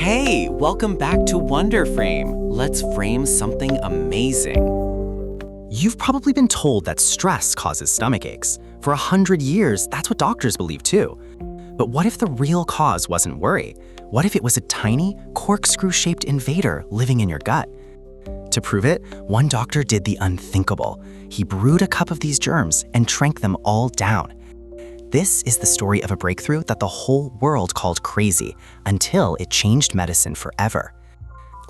Hey, welcome back to Wonder Frame. Let's frame something amazing. You've probably been told that stress causes stomach aches. For 100 years, that's what doctors believe too. But what if the real cause wasn't worry? What if it was a tiny, corkscrew-shaped invader living in your gut? To prove it, one doctor did the unthinkable. He brewed a cup of these germs and drank them all down. This is the story of a breakthrough that the whole world called crazy, until it changed medicine forever.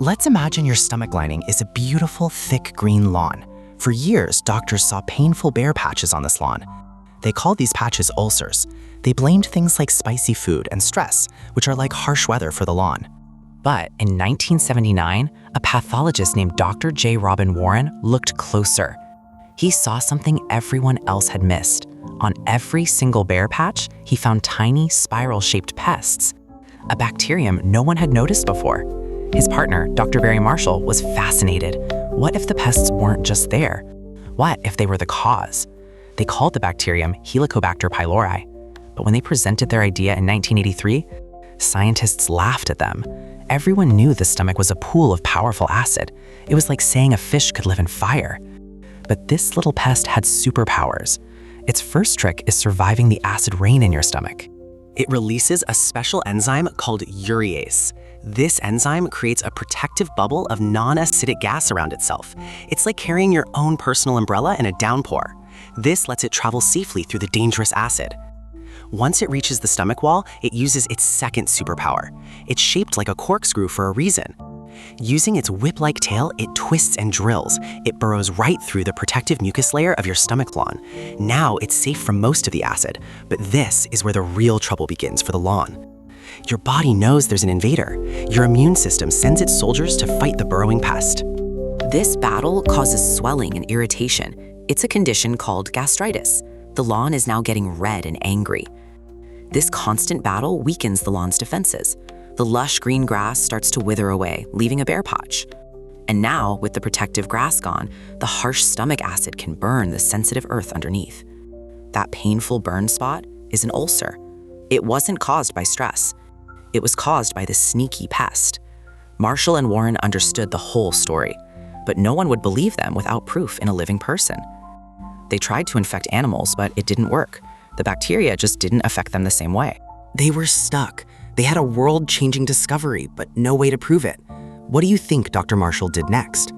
Let's imagine your stomach lining is a beautiful, thick green lawn. For years, doctors saw painful bare patches on this lawn. They called these patches ulcers. They blamed things like spicy food and stress, which are like harsh weather for the lawn. But in 1979, a pathologist named Dr. J. Robin Warren looked closer. He saw something everyone else had missed. On every single bare patch, he found tiny, spiral-shaped pests, a bacterium no one had noticed before. His partner, Dr. Barry Marshall, was fascinated. What if the pests weren't just there? What if they were the cause? They called the bacterium Helicobacter pylori. But when they presented their idea in 1983, scientists laughed at them. Everyone knew the stomach was a pool of powerful acid. It was like saying a fish could live in fire. But this little pest had superpowers. Its first trick is surviving the acid rain in your stomach. It releases a special enzyme called urease. This enzyme creates a protective bubble of non-acidic gas around itself. It's like carrying your own personal umbrella in a downpour. This lets it travel safely through the dangerous acid. Once it reaches the stomach wall, it uses its second superpower. It's shaped like a corkscrew for a reason. Using its whip-like tail, it twists and drills. It burrows right through the protective mucus layer of your stomach lawn. Now it's safe from most of the acid, but this is where the real trouble begins for the lawn. Your body knows there's an invader. Your immune system sends its soldiers to fight the burrowing pest. This battle causes swelling and irritation. It's a condition called gastritis. The lawn is now getting red and angry. This constant battle weakens the lawn's defenses. The lush green grass starts to wither away, leaving a bare patch. And now, with the protective grass gone, the harsh stomach acid can burn the sensitive earth underneath. That painful burn spot is an ulcer. It wasn't caused by stress. It was caused by this sneaky pest. Marshall and Warren understood the whole story, but no one would believe them without proof in a living person. They tried to infect animals, but it didn't work. The bacteria just didn't affect them the same way. They were stuck. They had a world-changing discovery, but no way to prove it. What do you think Dr. Marshall did next?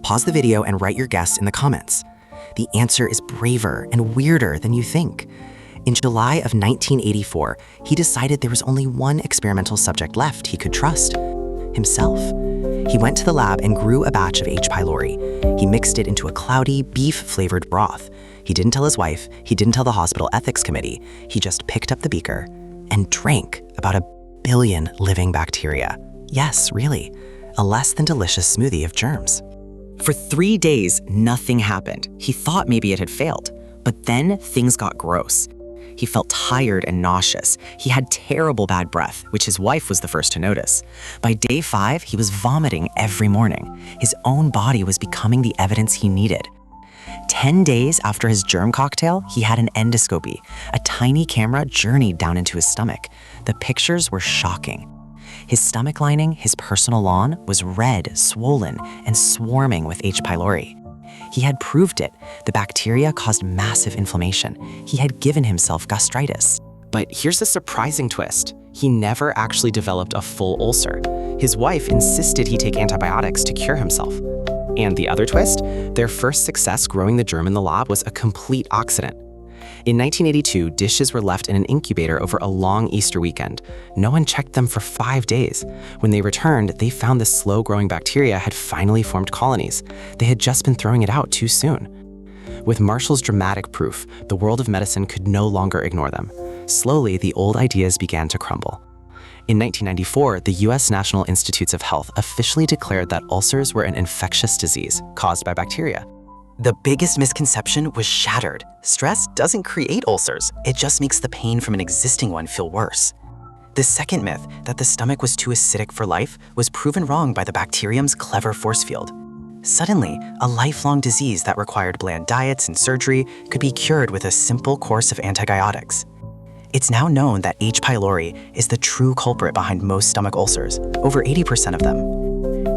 Pause the video and write your guess in the comments. The answer is braver and weirder than you think. In July of 1984, he decided there was only one experimental subject left he could trust: himself. He went to the lab and grew a batch of H. pylori. He mixed it into a cloudy, beef-flavored broth. He didn't tell his wife, he didn't tell the hospital ethics committee. He just picked up the beaker and drank about 1 billion living bacteria. Yes, really, a less than delicious smoothie of germs. For 3 days, nothing happened. He thought maybe it had failed, but then things got gross. He felt tired and nauseous. He had terrible bad breath, which his wife was the first to notice. By day 5, he was vomiting every morning. His own body was becoming the evidence he needed. 10 days after his germ cocktail, he had an endoscopy. A tiny camera journeyed down into his stomach. The pictures were shocking. His stomach lining, his personal lawn, was red, swollen, and swarming with H. pylori. He had proved it. The bacteria caused massive inflammation. He had given himself gastritis. But here's the surprising twist. He never actually developed a full ulcer. His wife insisted he take antibiotics to cure himself. And the other twist? Their first success growing the germ in the lab was a complete accident. In 1982, dishes were left in an incubator over a long Easter weekend. No one checked them for 5 days. When they returned, they found the slow-growing bacteria had finally formed colonies. They had just been throwing it out too soon. With Marshall's dramatic proof, the world of medicine could no longer ignore them. Slowly, the old ideas began to crumble. In 1994, the U.S. National Institutes of Health officially declared that ulcers were an infectious disease caused by bacteria. The biggest misconception was shattered. Stress doesn't create ulcers, it just makes the pain from an existing one feel worse. The second myth, that the stomach was too acidic for life, was proven wrong by the bacterium's clever force field. Suddenly, a lifelong disease that required bland diets and surgery could be cured with a simple course of antibiotics. It's now known that H. pylori is the true culprit behind most stomach ulcers, over 80% of them.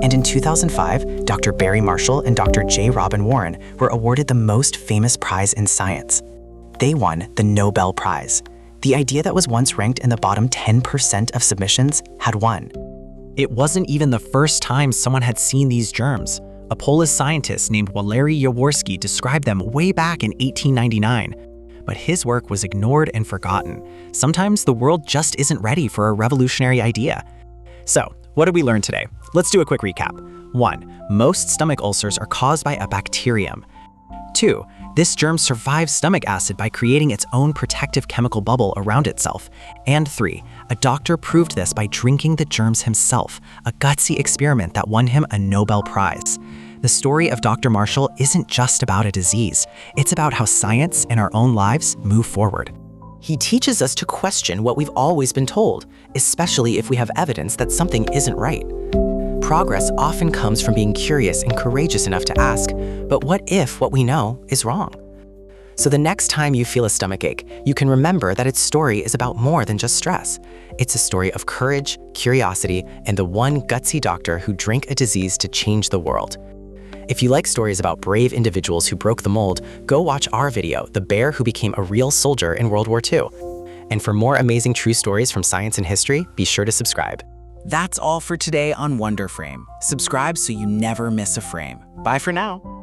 And in 2005, Dr. Barry Marshall and Dr. J. Robin Warren were awarded the most famous prize in science. They won the Nobel Prize. The idea that was once ranked in the bottom 10% of submissions had won. It wasn't even the first time someone had seen these germs. A Polish scientist named Walery Jaworski described them way back in 1899. But his work was ignored and forgotten. Sometimes the world just isn't ready for a revolutionary idea. So, what did we learn today? Let's do a quick recap. 1. Most stomach ulcers are caused by a bacterium. 2. This germ survives stomach acid by creating its own protective chemical bubble around itself. And 3. A doctor proved this by drinking the germs himself, a gutsy experiment that won him a Nobel Prize. The story of Dr. Marshall isn't just about a disease. It's about how science and our own lives move forward. He teaches us to question what we've always been told, especially if we have evidence that something isn't right. Progress often comes from being curious and courageous enough to ask, but what if what we know is wrong? So the next time you feel a stomachache, you can remember that its story is about more than just stress. It's a story of courage, curiosity, and the one gutsy doctor who drank a disease to change the world. If you like stories about brave individuals who broke the mold, go watch our video, The Bear Who Became a Real Soldier in World War II. And for more amazing true stories from science and history, be sure to subscribe. That's all for today on Wonder Frame. Subscribe so you never miss a frame. Bye for now.